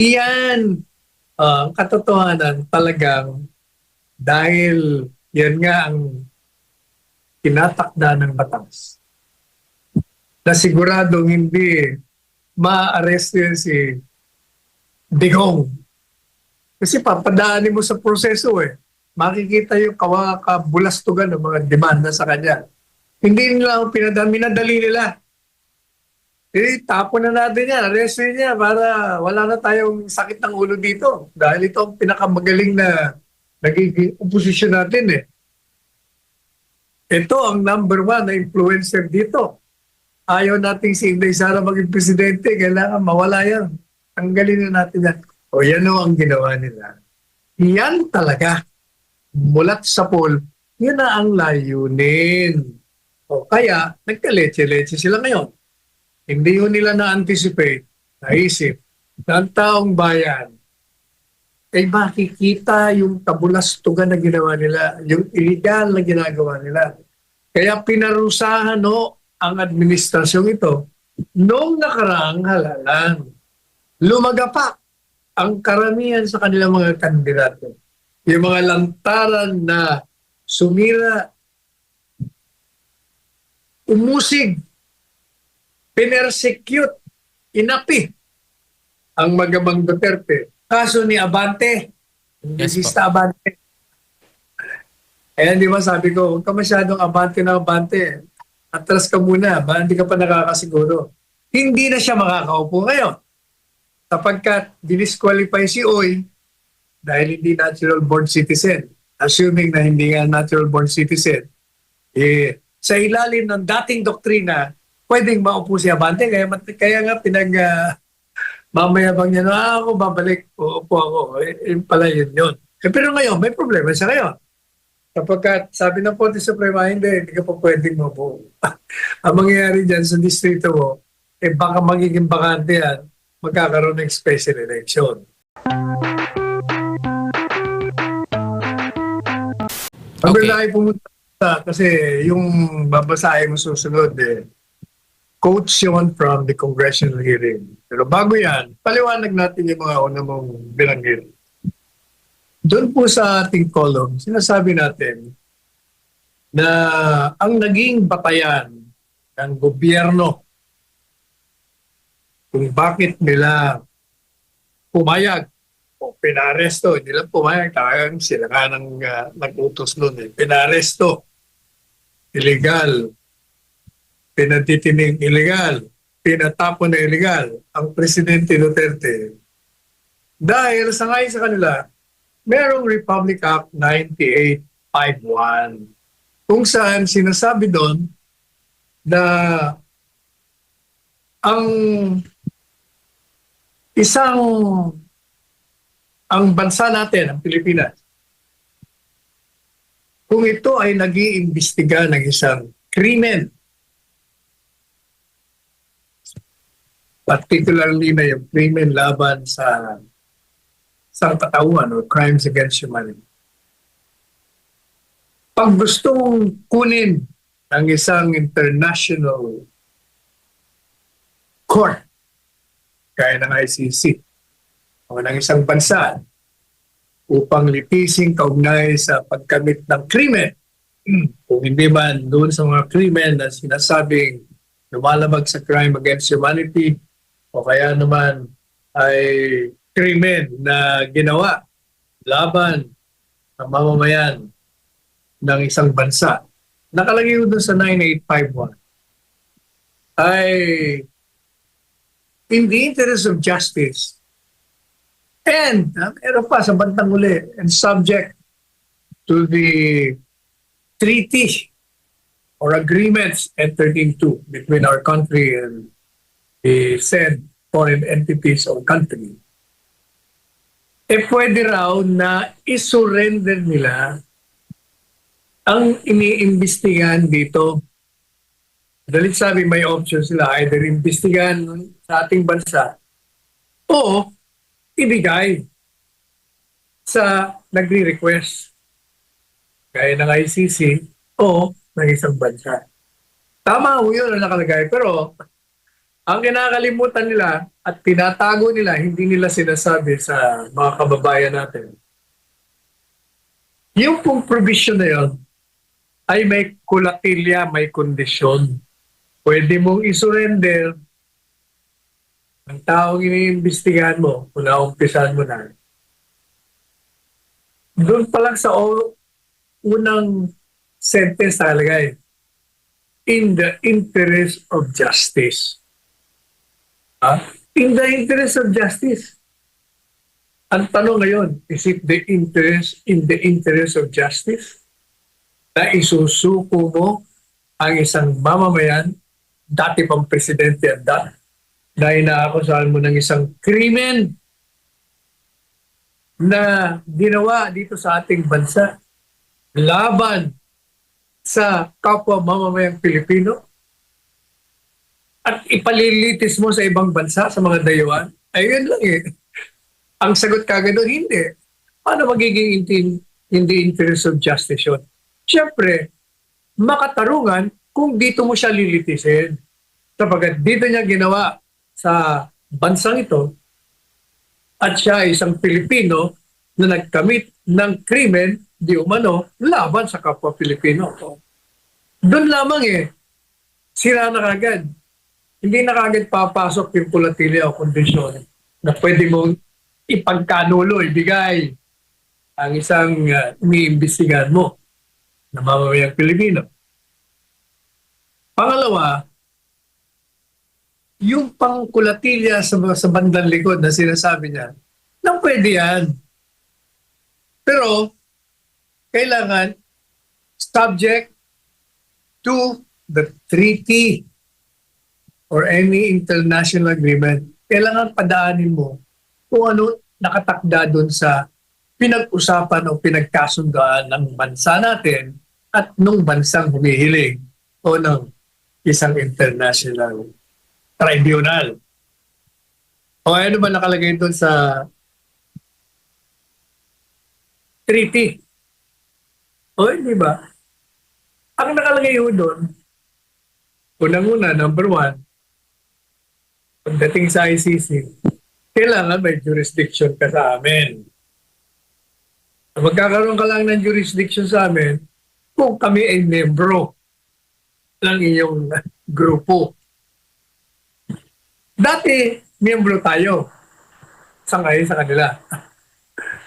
Iyan ang katotohanan talagang dahil yan nga ang tinatakda ng batas na siguradong hindi ma-arresto yan si Digong. Kasi papadaanin mo sa proseso eh. Makikita yung kabulastugan ng mga demanda sa kanya. Hindi nila ako minadali nila. Tapon na natin yan, arresto niya para wala na tayong sakit ng ulo dito. Dahil ito ang pinakamagaling na nagiging oposisyon natin eh. Ito ang number one na influencer dito. Ayaw nating si Inday Sara maging presidente, kailangan mawala yan. Tanggalin na natin yan. O yan o ang ginawa nila. Yan talaga. Mulat sa poll, yan na ang layunin. O kaya, nagkaletse-letse sila ngayon. Hindi yun nila na-anticipate, naisip, na ang taong bayan ay makikita yung kabulastugan na ginawa nila, yung illegal na ginagawa nila. Kaya pinarusahan ang administrasyong ito noong nakaraang halalan. Lumagapak ang karamihan sa kanilang mga kandidato. Yung mga lantaran na sumira, umusig, pinersecute, inapi ang Magamang Duterte. Kaso ni Abante, Yes po. Lista Abante. Ayan, di ba sabi ko, huwag ka masyadong Abante na Abante. Atras ka muna, ba hindi ka pa nakakasiguro. Hindi na siya makakaupo ngayon. Sapagkat dinisqualify si Oy dahil hindi natural born citizen. Assuming na hindi nga natural born citizen, sa ilalim ng dating doktrina, pwedeng maupo si Abante. Kaya nga mamayabang niya na ako, babalik, uupo ako. Yun pala yun. Pero ngayon, may problema siya ngayon. Kapag sabi ng Korte Suprema, hindi ka pa pwedeng maupo. Ang mangyayari dyan sa distrito mo, baka magiging bakante yan, magkakaroon ng special election. Ang Okay. tayo pumunta kasi yung babasahin mo susunod quotes yun from the congressional hearing. Pero bago yan, paliwanag natin yung mga una mong binanggit. Doon po sa ating column, sinasabi natin na ang naging batayan ng gobyerno kung bakit nila pumayag o pinaresto, hindi lang pumayag, talagang sila nga nag-utos nun. Pinaresto, illegal, pinatitining illegal, pinatapon na illegal ang Presidente Duterte. Dahil sa ngayon sa kanila, merong Republic Act 9851 kung saan sinasabi doon na ang bansa natin, ang Pilipinas, kung ito ay nag-iimbestiga ng isang krimen, particularly na yung krimen laban sa katauhan o crimes against humanity. Pag gustong kunin ng isang international court, kaya ng ICC, o ng isang bansa, upang litising kaugnay sa pagkamit ng krimen, kung hindi man doon sa mga krimen na sinasabing lumalabag sa crime against humanity, o kaya naman ay krimen na ginawa laban ng mamamayan ng isang bansa. Nakalagay doon sa 9851 ay in the interest of justice and meron pa sa bantang uli and subject to the treaty or agreements entered into between our country and the said foreign entities or country, pwede raw na isurrender nila ang iniimbestigahan dito. Dahil sabi may option sila, either imbestigahan sa ating bansa o ibigay sa nagre-request gaya ng ICC o ng isang bansa. Tama ho yun ang nakalagay, pero Ang kinakalimutan nila at tinatago nila, hindi nila sinasabi sa mga kababayan natin. Yung pong provision na yun ay may kulatilya, may kondisyon. Pwede mong isurrender ang taong iniimbestigahan mo kung naumpisahan mo na. Doon pa lang sa unang sentence nakalagay, in the interest of justice. In the interest of justice. Ang tanong ngayon, is it in the interest of justice na isusuko mo ang isang mamamayan, dati pang presidente at na inaakusahan mo ng isang krimen na ginawa dito sa ating bansa laban sa kapwa mamamayang Pilipino at ipalilitis mo sa ibang bansa, sa mga dayuhan? Ayun lang eh. Ang sagot kagad doon, hindi. Paano magiging in the interest of justice yun? Siyempre, makatarungan kung dito mo siya lilitisin. Sapagat dito niya ginawa sa bansang ito at siya ay isang Pilipino na nagkamit ng krimen di umano laban sa kapwa Pilipino. Doon lamang eh, sira na kagad. Hindi na kagad papasok yung kulatilya o kondisyon na pwede mong ipagkanulo, ibigay ang isang iniimbestigahan mo na mamamayang Pilipino. Pangalawa, yung pangkulatilya sa bandang likod na sinasabi niya, nang pwede yan. Pero, kailangan subject to the treaty or any international agreement. Kailangan padaanin mo kung ano nakatakda doon sa pinag-usapan o pinagkasundaan ng bansa natin at nung bansang humihiling o ng isang international tribunal. O ano ba nakalagay doon sa treaty? O hindi ba? Ang nakalagay doon, unang-una, number 1, pagdating sa ICC, kailangan may jurisdiction ka sa amin. Magkakaroon ka lang ng jurisdiction sa amin kung kami ay membro ng iyong grupo. Dati, membro tayo. Sangayon sa kanila.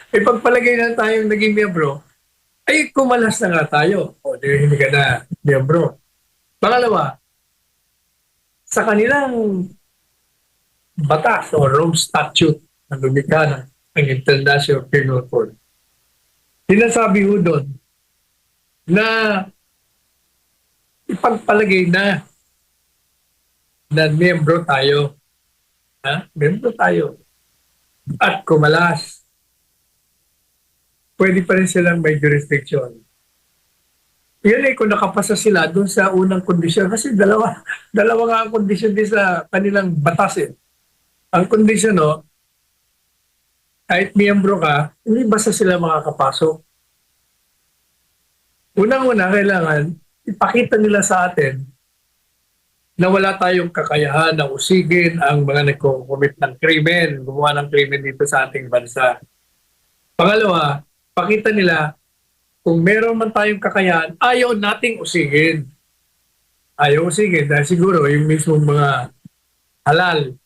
Ipagpalagay na tayong naging membro, ay kumalas na nga tayo. O, hindi ka na membro. Pangalawa, sa kanilang batas o Rome Statute na lumikha ng International Criminal Court, sinasabi ho doon na ipagpalagay na membro tayo. Membro tayo. At kumalas, pwede pa rin silang may jurisdiction. Yan eh, kung nakapasa sila doon sa unang kondisyon, kasi dalawa nga ang kondisyon din sa kanilang batas eh. Ang kondisyon, no, kahit miyembro ka, hindi basta sila makakapasok. Unang-una, kailangan ipakita nila sa atin na wala tayong kakayahan na usigin ang mga nagko-commit ng krimen, gumawa ng krimen dito sa ating bansa. Pangalawa, pakita nila kung meron man tayong kakayahan, ayaw nating usigin. Ayaw usigin dahil siguro yung mismong mga halal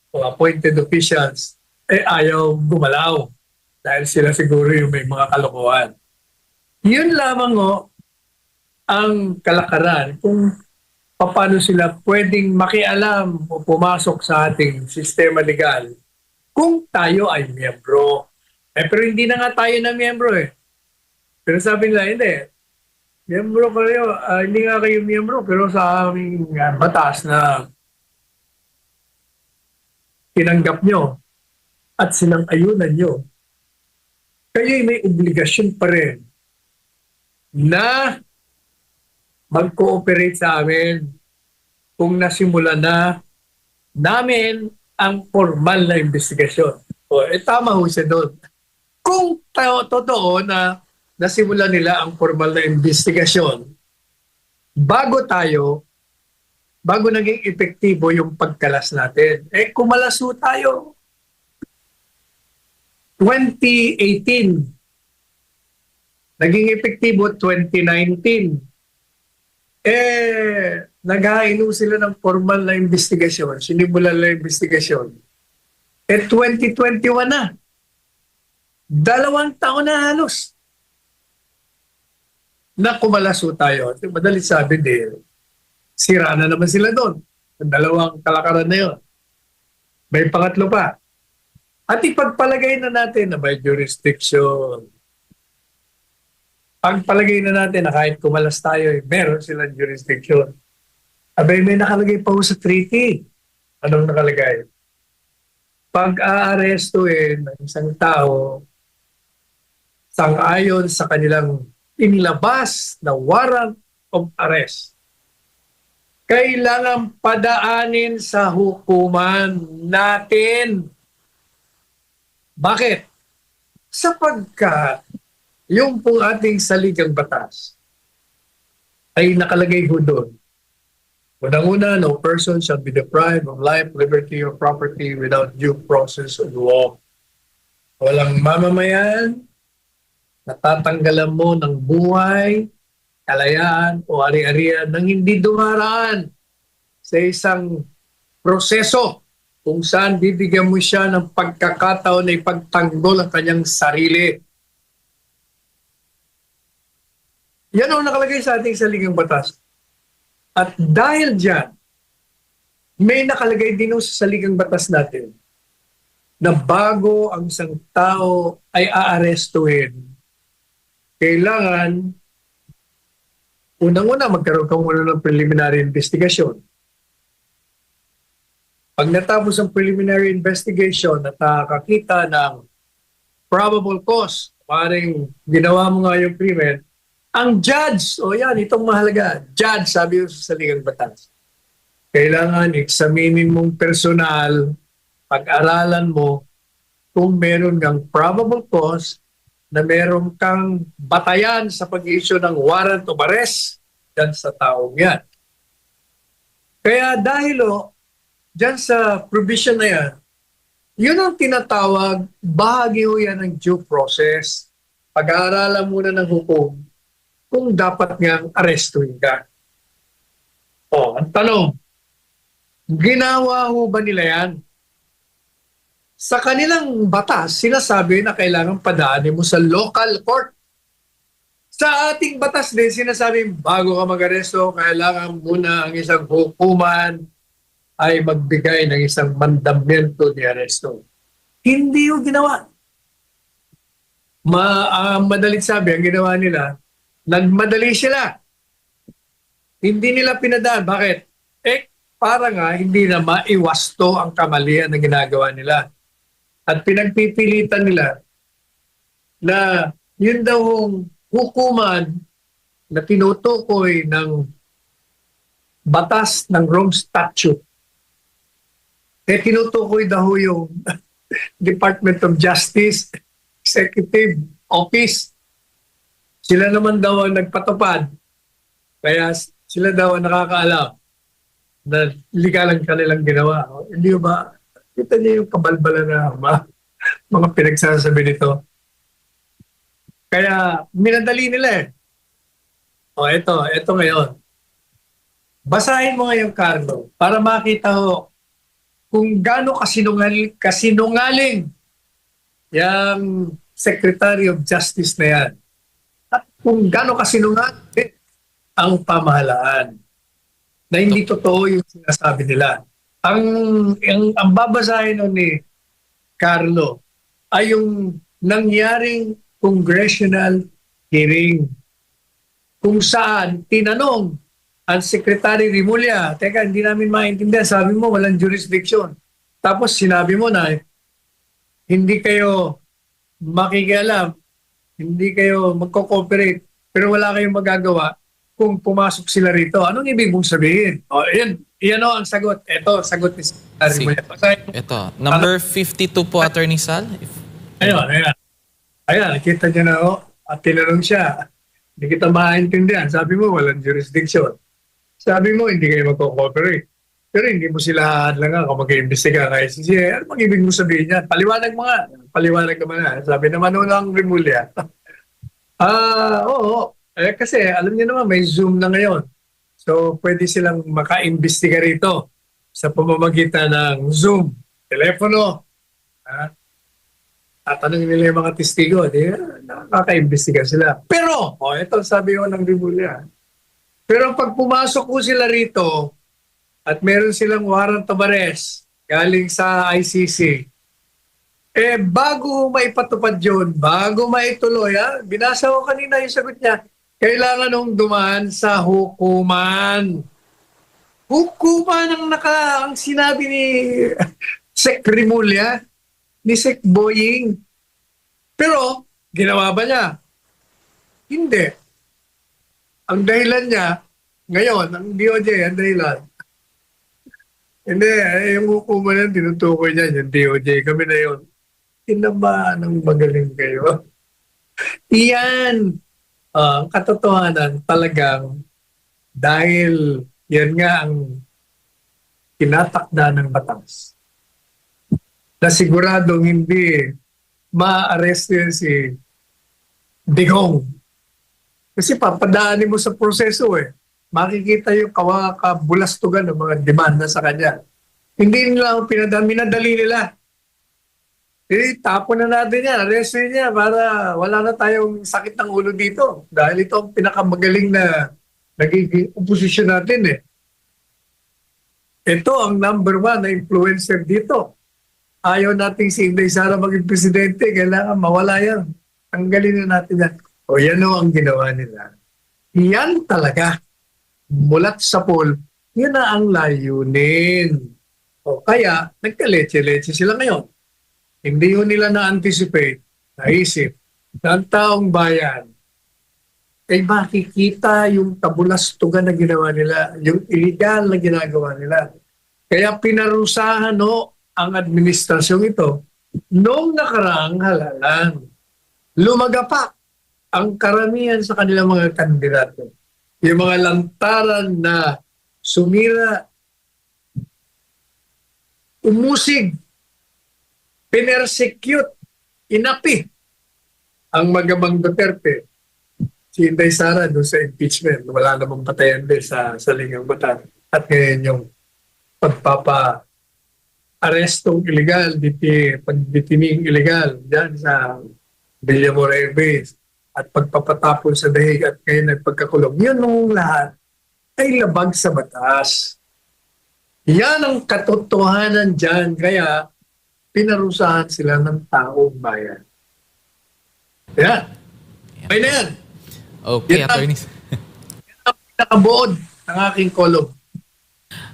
o appointed officials ayaw gumalaw dahil sila siguro yung may mga kalokohan. Yun lamang ang kalakaran kung paano sila pwedeng makialam o pumasok sa ating sistema legal kung tayo ay miyembro. Pero hindi na nga tayo na miyembro eh. Pero sabi nila, hindi. Miyembro kayo, hindi nga kayo miyembro, pero sa aming batas na tinanggap nyo at sinang-ayunan nyo, kayo'y may obligasyon pa rin na mag-cooperate sa amin kung nasimula na namin ang formal na investigasyon. Tama ho siya doon. Kung totoo na nasimula nila ang formal na investigasyon, bago tayo bago naging epektibo yung pagkalas natin. Eh, kumalaso tayo. 2018, naging epektibo 2019. Eh, naghahaino sila ng formal na investigasyon, sinimulan na investigasyon. Eh, 2021 na. 2 taon na halos na kumalaso tayo. At madalit sabi din, sira na naman sila doon. Ang 2 kalakaran na yun. May pangatlo pa. At ipagpalagay na natin na may jurisdiction. Pagpalagay na natin na kahit kumalas tayo, meron silang jurisdiction. Abay, may nakalagay pa ho sa treaty. Anong nakalagay? Pag-aarestuin ng isang tao, sang-ayon sa kanilang inilabas na warrant of arrest, kailangan padaanin sa hukuman natin. Bakit? Sapagkat yung pong ating saligang batas ay nakalagay ho doon. Unang-una, no person shall be deprived of life, liberty, or property without due process of law. Walang mamamayan, natatanggalan mo ng buhay, kalayaan o ari-arian nang hindi dumaraan sa isang proseso kung saan bibigyan mo siya ng pagkakataon na ipagtanggol ang kanyang sarili. Yan ang nakalagay sa ating saligang batas. At dahil dyan, may nakalagay din sa saligang batas natin na bago ang isang tao ay aarestuhin, kailangan unang-una magkaroon ka muna ng preliminary investigation. Pag natapos ang preliminary investigation at nakakita ng probable cause, maaaring ginawa mo nga yung krimen, ang judge, yan, itong mahalaga, judge, sabi yung sa saligang batas, kailangan examinin mong personal, pag-aralan mo kung meron kang probable cause na meron kang batayan sa pag-issue ng warrant of arrest dyan sa taong yan. Kaya dahil dyan sa provision na yan, yun ang tinatawag, bahagi ho yan ng due process. Pag-aaralan muna ng hukom kung dapat ngang arestuhin ka. Ang tanong, ginawa ho ba nila yan? Sa kanilang batas, sinasabi na kailangan padaanin mo sa local court. Sa ating batas din, sinasabi bago ka mag-aresto, kailangan muna ang isang hukuman ay magbigay ng isang mandamento de aresto. Hindi yung ginawa. Madalit sabi, ang ginawa nila, nagmadali sila. Hindi nila pinadaan. Bakit? Para nga hindi na maiwasto ang kamalian na ginagawa nila. At pinagpipilitan nila na yun daw hukuman na tinutukoy ng batas ng Rome Statute. Tinutukoy daw yung Department of Justice, Executive Office. Sila naman daw ang nagpatupad. Kaya sila daw ang nakakaalam na legal ang kanilang ginawa. Hindi ba? Kita niyo yung kabalbala na mga pinagsasabi nito. Kaya minadali nila ito ngayon. Basahin mo ngayon, Carlo, para makita kung gaano kasinungaling yung Secretary of Justice na yan. At kung gaano kasinungaling ang pamahalaan na hindi totoo yung sinasabi nila. Ang babasahin ni Carlo ay yung nangyaring congressional hearing kung saan tinanong ang Secretary Rimulya, teka, hindi namin maintindihan, sabi mo walang jurisdiction. Tapos sinabi mo na hindi kayo makikialam, hindi kayo magko-cooperate, pero wala kayong magagawa kung pumasok sila rito. Anong ibig mong sabihin? Iyan ang sagot. Ito, sagot ni Secretary Rimulya. Ito, number 52 po, Attorney Sal. Ayan, nakita niyo na at tinanong siya. Hindi kita maintindihan. Sabi mo, walang jurisdiction. Sabi mo, hindi kayo magko-cooperate. Pero hindi mo sila hadlangan kung mag-iimbestiga kay ICC. Ano bang ibig mo sabihin yan? Paliwanag mo nga. Paliwanag naman na. Sabi naman ng Rimulya. Oo. Kasi alam niyo naman, may Zoom na ngayon. So, pwede silang maka-imbestiga rito sa pamamagitan ng Zoom, telepono. Ha? Tatanungin nila yung mga testigo. Di, nakaka-imbestiga sila. Pero, ito sabi ko ng Rimulya. Pero pag pumasok ko sila rito at meron silang warrant of arrest galing sa ICC, bago maipatupad yun, bago maituloy, binasa ko kanina yung sagot niya, kailangan nung dumaan sa hukuman. Hukuman ang sinabi ni Sec Rimulya, ni Sec Boying. Pero, ginawa ba niya? Hindi. Ang dahilan niya, ngayon, ang DOJ, ang dahilan, hindi, yung hukuman yan, tinutukoy niya, yung DOJ, kami na yun. Tinamaan ng magaling kayo. Iyan, ang katotohanan talagang dahil yan nga ang tinatakda ng batas na siguradong hindi ma-arrest yan si Digong. Kasi papadaanin mo sa proseso makikita yung kabulastugan ng mga demanda sa kanya. Hindi nila ako minadali nila. Tapon na natin yan, arrestin niya para wala na tayong sakit ng ulo dito. Dahil ito ang pinakamagaling na nagiging oposisyon natin Ito ang number 1 na influencer dito. Ayaw nating si Inday Sara maging presidente, kailangan mawala yan. Tanggalin na natin yan. Yan ang ginawa nila. Yan talaga. Mulat sa pool, yun na ang layunin. Kaya, nagkaletse-letse sila ngayon. Hindi yun nila na-anticipate, naisip, na ang taong bayan makikita yung kabulastugan na ginawa nila, yung illegal na ginagawa nila. Kaya pinarusahan ang administrasyong ito noong nakaraang halalan. Lumagapak ang karamihan sa kanilang mga kandidato. Yung mga lantaran na sumira, umusig, pinersecute, inapi ang magamang Duterte. Si Inday Sara doon sa impeachment, wala namang patayan din sa Ligang Bataan. At ngayon yung pagpapa-arestong illegal, pagdetining illegal dyan sa Villamor Air Base at pagpapatapon sa dahig at ngayon nagpagkakulong. Yun nung lahat ay labag sa batas. Yan ang katotohanan dyan. Kaya pinarusahan sila ng taong bayan. Yan. May na yan. Okay, attorney. Yan ang pinakabuod ng aking kolong.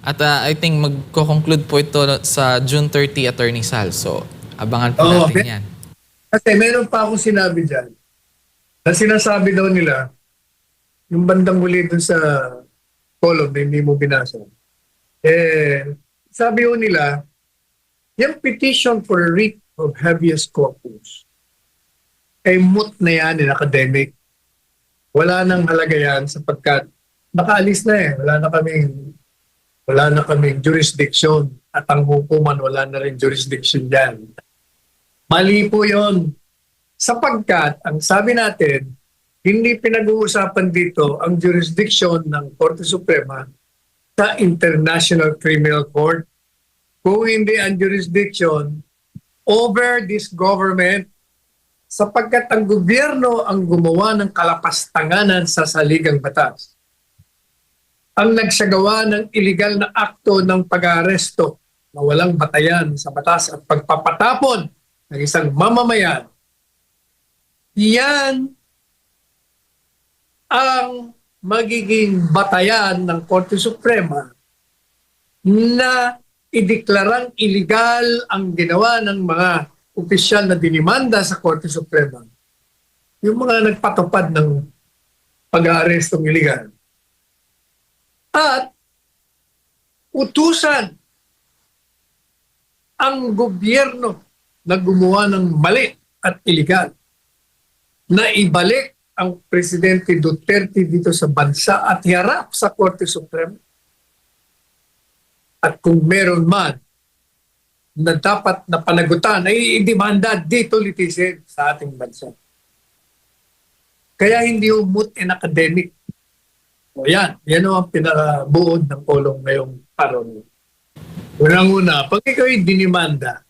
At I think magko-conclude po ito sa June 30, Attorney Sal. So, abangan po natin yan. Kasi meron pa akong sinabi dyan na sinasabi daw nila yung bandang huli dun sa column na hindi mo binasa. Sabi ko nila, yung petition for writ of habeas corpus ay moot na yan in academic. Wala nang halaga yan sapagkat nakaalis na wala na kaming jurisdiction at ang hukuman wala na rin jurisdiction dyan. Mali po yun. Sapagkat, ang sabi natin, hindi pinag-uusapan dito ang jurisdiction ng Korte Suprema sa International Criminal Court. Kung hindi ang jurisdiction over this government, sapagkat ang gobyerno ang gumawa ng kalapastanganan sa saligang batas. Ang nagsagawa ng illegal na akto ng pag-aaresto na walang batayan sa batas at pagpapatapon ng isang mamamayan, yan ang magiging batayan ng Korte Suprema na ideklarang illegal ang ginawa ng mga opisyal na dinimanda sa Korte Suprema. Yung mga nagpatupad ng pag-aarestong illegal. At utusan ang gobyerno na gumawa ng mali at illegal na ibalik ang Presidente Duterte dito sa bansa at hiharap sa Korte Suprema. At kung meron man na dapat na panagutan ay idemanda dito litisin sa ating bansa. Kaya hindi umut in academic. O yan ang pinakabuod ng pulong ngayong araw. Unang-una, pag ikaw'y dinimanda,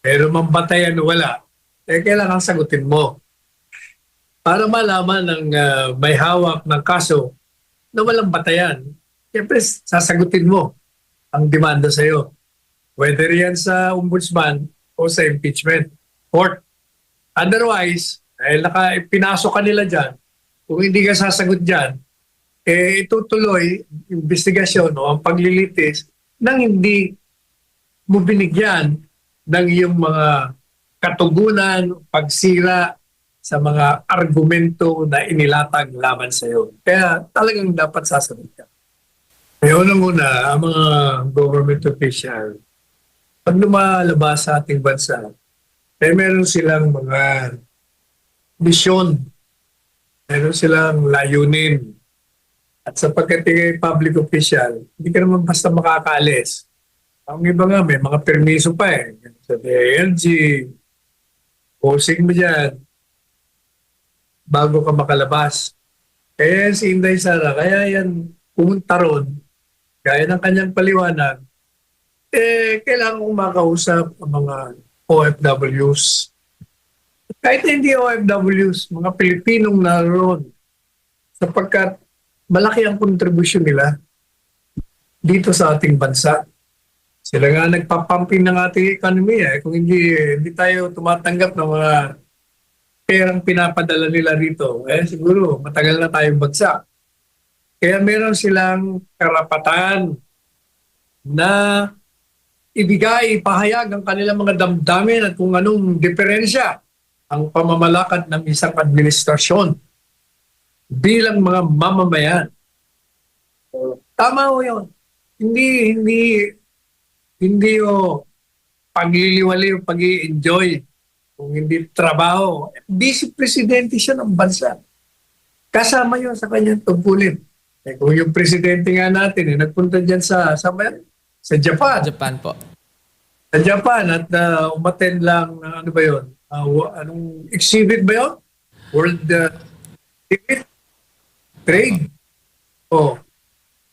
pero mambatayan wala, kailangan sagutin mo. Para malaman ng may hawak ng kaso na walang batayan, siyempre sasagutin mo ang demanda sa iyo. Whether yan sa ombudsman o sa impeachment court. Otherwise, pinasok ka nila dyan. Kung hindi ka sasagot dyan, itutuloy investigasyon o ang paglilitis nang hindi mo binigyan ng iyong mga katugunan, pagsira sa mga argumento na inilatag laban sa iyo. Kaya talagang dapat sasagot ka. Kaya unang-una, ang mga government official, pag lumalabas sa ating bansa, meron silang mga misyon, meron silang layunin. At sapagkat ikay public official, hindi ka naman basta makakaalis. Ang iba nga, may mga permiso pa eh. Sa DILG, posing mo dyan, bago ka makalabas. Kaya yan si Inday Sara, kaya yan pumunta ron, gaya ng kanyang paliwanag, kailangan kong makausap ang mga OFWs. Kahit hindi OFWs, mga Pilipinong naroon, sapagkat malaki ang kontribusyon nila dito sa ating bansa. Sila nga nagpapumping ng ating ekonomiya. Kung hindi tayo tumatanggap ng mga perang pinapadala nila rito, siguro matagal na tayong bagsak. Kaya meron silang karapatan na ibigay, ipahayag ang kanilang mga damdamin at kung anong diferensya ang pamamalakad ng isang administrasyon bilang mga mamamayan. Tama ho yun. Hindi pagliliwali o pag-i-enjoy kung hindi trabaho. Vice Presidente siya ng bansa. Kasama yun sa kanyang tungkulin. Kung yung presidente nga natin, nagpunta dyan sa Japan. Japan po. Sa Japan at umattend lang, ano ba yun? Anong exhibit ba yun? World Exhibit? Trade. O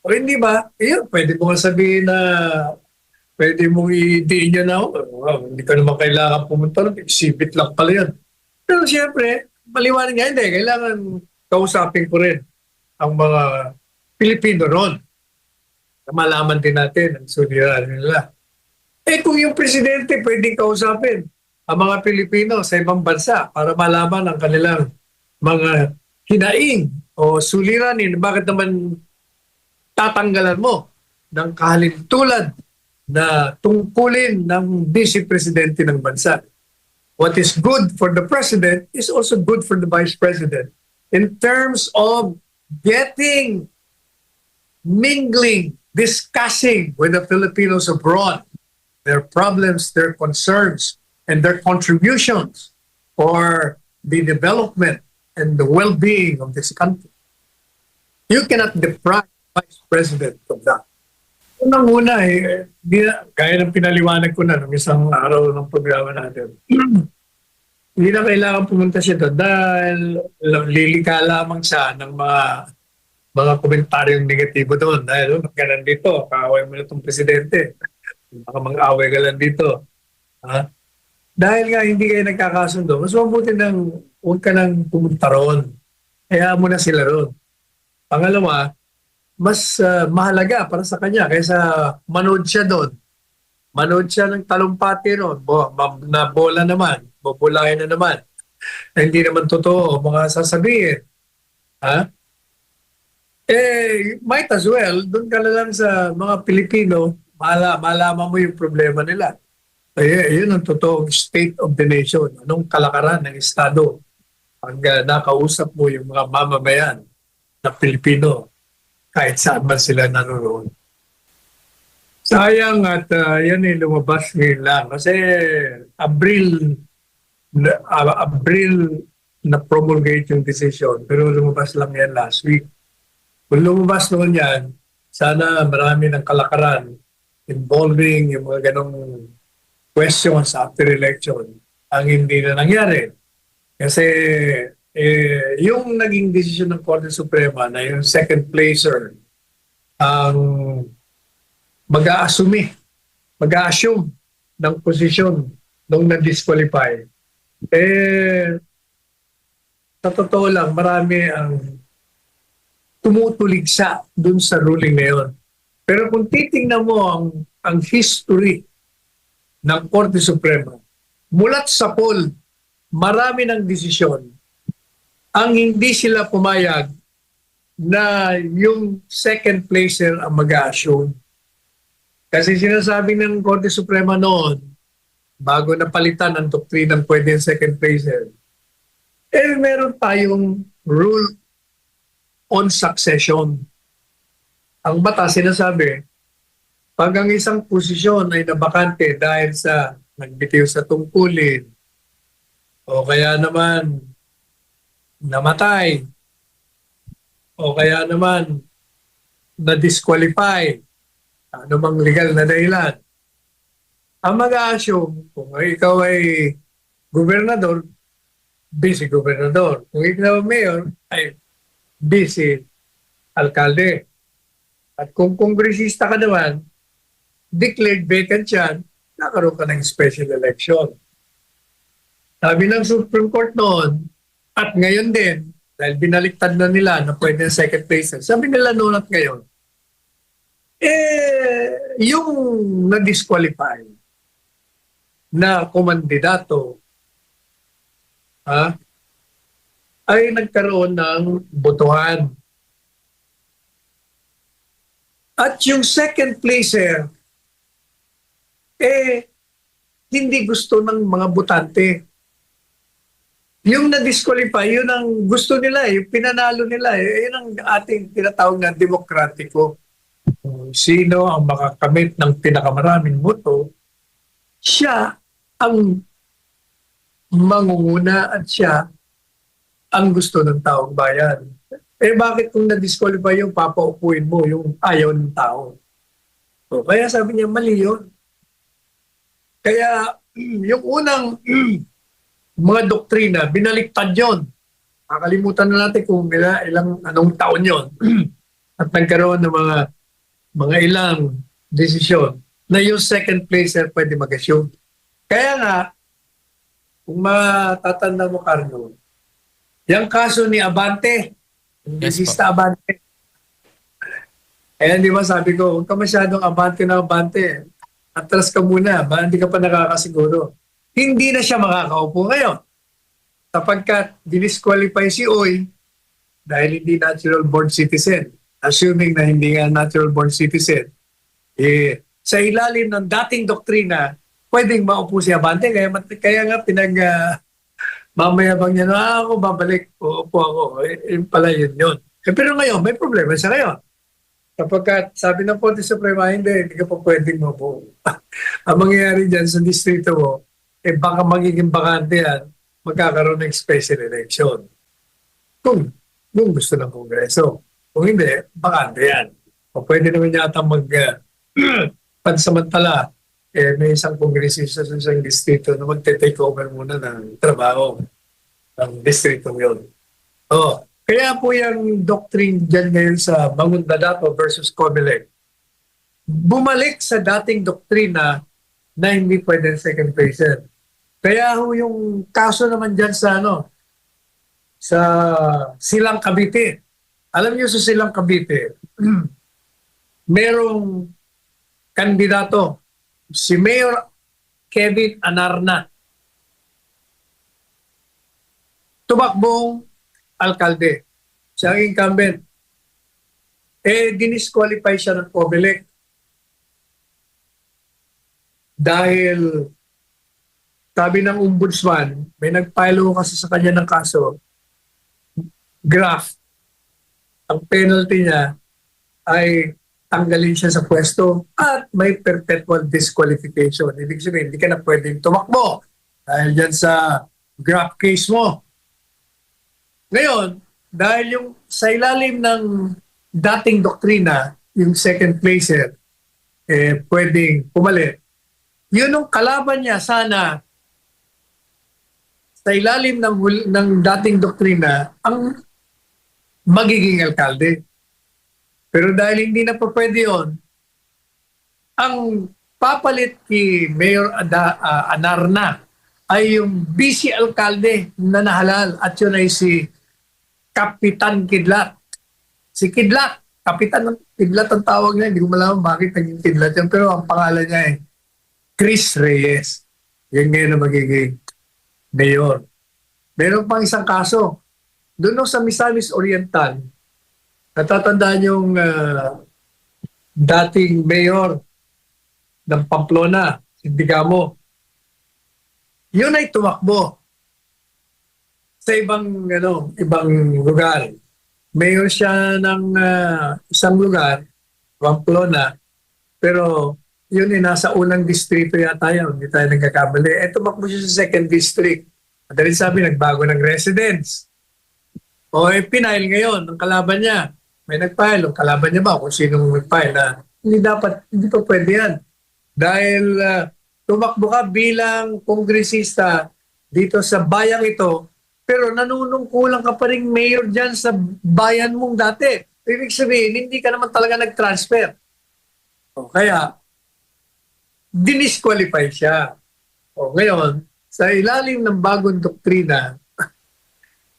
hindi ba? Pwede mo nga sabihin na pwede mong i-diin yun na, hindi ka naman kailangan pumunta lang, exhibit lang pala yun. Pero siyempre, maliwanag nga hindi, kailangan kausapin ko rin ang mga Pilipino ron. Malaman din natin ang suliranin nila. Kung yung presidente pwedeng kausapin ang mga Pilipino sa ibang bansa para malaman ang kanilang mga hinaing o suliranin, bakit naman tatanggalan mo ng kahalintulad na tungkulin ng Vice Presidente ng bansa. What is good for the President is also good for the Vice President in terms of mingling, discussing with the Filipinos abroad, their problems, their concerns, and their contributions for the development and the well-being of this country. You cannot deprive the Vice President of that. Unang-una, gaya ng pinaliwanag ko na ng isang araw ng programa natin, hindi na kailangan pumunta siya doon dahil lilika lamang siya ng mga komentaryong negatibo doon. Dahil magkanan dito, kaaway mo na itong presidente. Baka mag-away ka lang dito. Ha? Dahil nga hindi kayo nagkakasundo, mas mabuti nang huwag ka nang pumunta roon. Kaya mo na sila roon. Pangalawa, mas mahalaga para sa kanya kaysa manood siya doon. Manood siya ng talumpati roon. Na bola naman. Bubulahin na naman. Na hindi naman totoo mga sasabihin. Ha? Might as well, doon ka na lang sa mga Pilipino, malaman mo yung problema nila. Yun ang totoong state of the nation. Anong kalakaran ng Estado pag nakausap mo yung mga mamamayan na Pilipino kahit saan man sila naroon. Sayang at yan lumabas ngayon lang. Kasi Abril na-promulgate yung decision, pero lumabas lang yan last week. Kung lumabas noon yan, sana marami ng kalakaran involving yung mga ganong questions after election ang hindi na nangyari. Kasi yung naging decision ng Korte Suprema na yung second placer ang mag-a-assume ng posisyon nung na-disqualify. Sa totoo lang, marami ang tumutuligsa dun sa ruling na yun. Pero kung titingnan mo ang history ng Korte Suprema, mulat sa poll, marami ng desisyon ang hindi sila pumayag na yung second placer ang mag-a-assume. Kasi sinasabi ng Korte Suprema noon, bago napalitan ang doktrinang pwede yung second placer, meron tayong rule on succession. Ang batas sinasabi, pag ang isang posisyon ay nabakante dahil sa nagbitiw sa tungkulin o kaya naman namatay o kaya naman na-disqualify, ano mang legal na dahilan, ang mag-a-assume kung ikaw ay gobernador, vice gobernador. Kung ikaw mayor, ay vice alkalde. At kung kongresista ka naman, declared vacant yan, nakaroon ka ng special election. Sabi ng Supreme Court noon, at ngayon din, dahil binaliktad na nila na pwede na second place, sabi nila noon at ngayon, yung na-disqualify na kumandidato ay nagkaroon ng botohan. At yung second placer, hindi gusto ng mga botante. Yung na-disqualify, yun ang gusto nila, yung pinanalo nila. Yun ang ating tinatawag na demokratiko. Sino ang makakamit ng pinakamaraming boto, siya ang mangunguna at siya ang gusto ng taong bayan. Bakit kung na-disqualify yung papaupuin mo yung ayaw ng tao? So, kaya sabi niya, mali yun. Kaya yung unang mga doktrina, binaliktad yun. Nakalimutan na natin kung anong taon yun. At nagkaroon ng mga ilang desisyon na yung second placer pwede mag-assume. Kaya nga, kung matatanda mo, Carlo, yung kaso ni Abante, yung Yes, desista Abante. Di ba sabi ko, huwag ka masyadong Abante na Abante. Atras ka muna, hindi ka pa nakakasiguro. Hindi na siya makakaupo ngayon. Sapagkat dinisqualify si Oy dahil hindi natural born citizen. Assuming na hindi nga natural born citizen, sa ilalim ng dating doktrina, pwedeng maupo si Abante. Kaya nga mamayabang niya na ako babalik, uupo ako. Yun pala yun. Pero ngayon, may problema siya ngayon. Kapag sabi ng Korte Suprema, hindi ka pa pwedeng maupo. Ang mangyayari dyan sa distrito mo, baka magiging bakante yan, magkakaroon ng special election. Kung gusto ng Kongreso. Kung hindi, bakante yan. O pwede naman yata pansamantala, may isang kongresista sa isang distrito na magte-take over muna ng trabaho ng distrito yun. Kaya po yung doctrine dyan ngayon sa Mangundadato versus Comelec, bumalik sa dating doktrina na hindi pwede second placer. Kaya yung kaso naman dyan sa Silang Cavite. Alam niyo sa Silang Cavite, merong kandidato, si Mayor Kevin Anarna. Tumakbong alkalde. Siya ang incumbent. Dinisqualify siya ng Comelec. Dahil sabi ng ombudsman, may nag-file kasi sa kanya ng kaso, graft. Ang penalty niya ay tanggalin siya sa pwesto at may perpetual disqualification. Ibig sabihin, hindi ka na pwedeng tumakbo dahil dyan sa graft case mo. Ngayon, dahil yung sa ilalim ng dating doktrina, yung second placer, pwedeng pumalit. Yun ang kalaban niya sana sa ilalim ng dating doktrina ang magiging alkalde. Pero dahil hindi na pa pwede yun, ang papalit kay Mayor Anarna ay yung vice alkalde na nahalal at yun ay si Kapitan Kidlat. Si Kidlat, Kapitan ng Kidlat ang tawag niya. Hindi ko malaman bakit naging Kidlat yan. Pero ang pangalan niya ay Chris Reyes. Yan ngayon na magiging mayor. Meron pang isang kaso. Doon sa Misamis Oriental, natatandaan yung dating mayor ng Pamplona, si Digamo. Yun ay tumakbo sa ibang lugar. Mayor siya ng isang lugar, Pamplona, pero yun ay nasa unang distrito yata yun, hindi tayo nagkakamali. Tumakbo siya sa second district. Madaling sabi, nagbago ng residence. Pinail ngayon ang kalaban niya. May nagpile, ang kalaban niya ba kung sinong nagpile na hindi pa pwede yan. Dahil tumakbo ka bilang kongresista dito sa bayang ito, pero nanunungkulan ka pa rin mayor dyan sa bayan mong dati. Ibig sabihin, hindi ka naman talaga nag-transfer. Kaya, dinisqualify siya. Ngayon, sa ilalim ng bagong doktrina,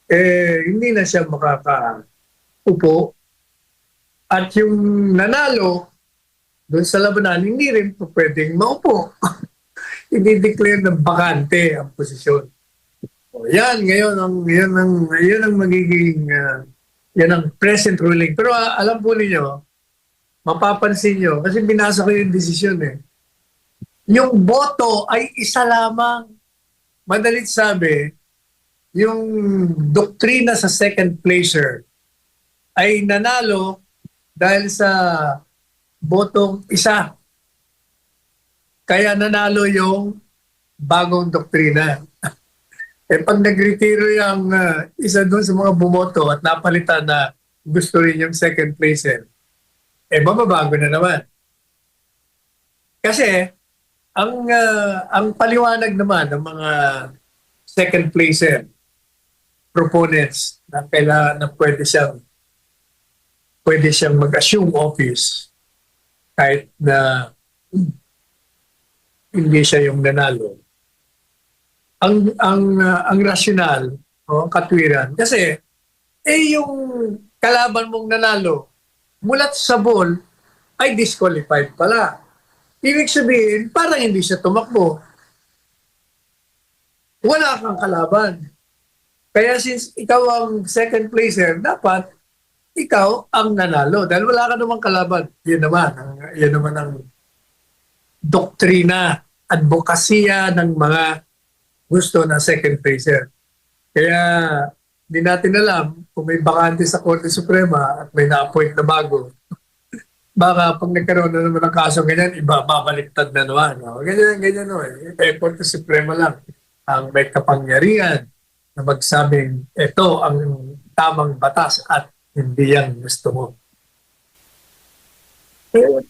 hindi na siya makakaupo. At yung nanalo, doon sa labanan, hindi rin po pwedeng maupo. Hindi declare ng bakante ang posisyon. Yan, ngayon ang magiging, yan ang present ruling. Pero alam po ninyo, mapapansin nyo, kasi binasa ko yung desisyon yung boto ay isa lamang. Madalit sabi, yung doktrina sa second placer ay nanalo dahil sa botong isa. Kaya nanalo yung bagong doktrina. Pag nagretiro yung isa doon sa mga bumoto at napalitan na gusto rin yung second placer, mababago na naman. Kasi, ang paliwanag naman ng mga second placer proponents na kailangan na pwede siyang mag-assume office kahit na hindi siya yung nanalo. Ang rasyonal o ang katwiran kasi yung kalaban mong nanalo mulat sa ball ay disqualified pala. Ibig sabihin, parang hindi siya tumakbo. Wala kang kalaban. Kaya since ikaw ang second placer, dapat ikaw ang nanalo. Dahil wala ka namang kalaban. Yan naman ang doktrina, advokasya ng mga gusto na second placer. Kaya hindi natin alam kung may bakante sa Korte Suprema at may na-appoint na bago. Baka pag nagkaroon na naman ng kaso ganyan, babaliktad na naman. No? Ganyan. No? Korte Suprema lang ang may kapangyarihan na magsabing ito ang tamang batas at hindi yan gusto mo.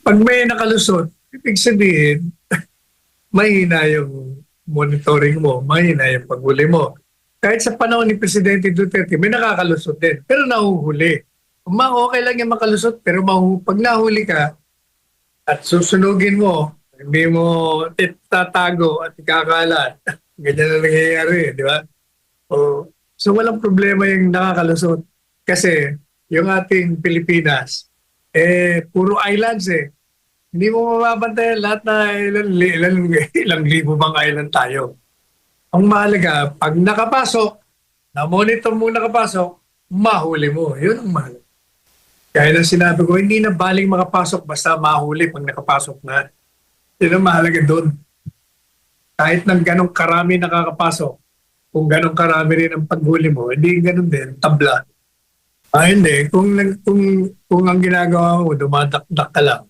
Pag may nakalusot, ibig sabihin, mahina yung monitoring mo, mahina yung paghuli mo. Kahit sa panahon ni Presidente Duterte, may nakakalusot din, pero nahuhuli. Okay lang yung makalusot, pero pag nahuli ka at susunugin mo, hindi mo tatago at ikakalat, ganyan na nangyayari, di ba? So walang problema yung nakakalusot. Kasi yung ating Pilipinas, puro islands Hindi mo mababantayan lahat na ilang libo bang island tayo. Ang mahalaga, pag nakapasok, na-monitor mo nakapasok, mahuli mo. Yun ang mahalaga. Kaya nang sinabi ko, hindi na baling makapasok basta mahuli pag nakapasok na. Yun ang mahalaga doon. Kahit nang ganong karami nakakapasok, kung ganong karami rin ang paghuli mo, hindi ganon din, tabla. Hindi. Kung ang ginagawa mo, dumadakdak ka lang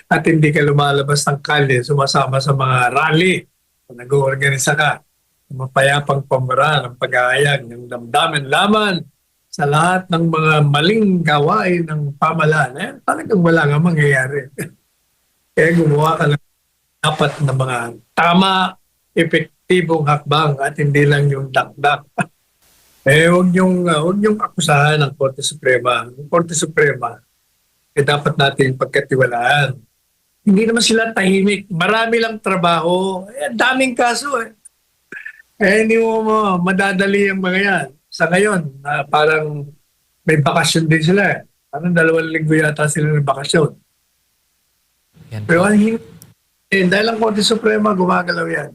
at hindi ka lumalabas ng kalye, sumasama sa mga rally, kung nag-oorganisa ka, mapayapang pamaraan ng pag-aayag ng damdamin laman sa lahat ng mga maling gawain ng pamahalaan, talagang wala nga mangyayari. Kaya gumawa ka ng dapat na mga tama, epektibong hakbang at hindi lang yung dakdak. Huwag niyong akusahan ng Korte Suprema. Ang Korte Suprema, dapat natin pagkatiwalaan. Hindi naman sila tahimik. Marami lang trabaho. Daming kaso eh. Hindi mo madadali ang mga yan. Sa ngayon, parang may bakasyon din sila eh. Parang 2 linggo yata sila ng bakasyon. Yan po. Pero dahil ang Korte Suprema, gumagalaw yan.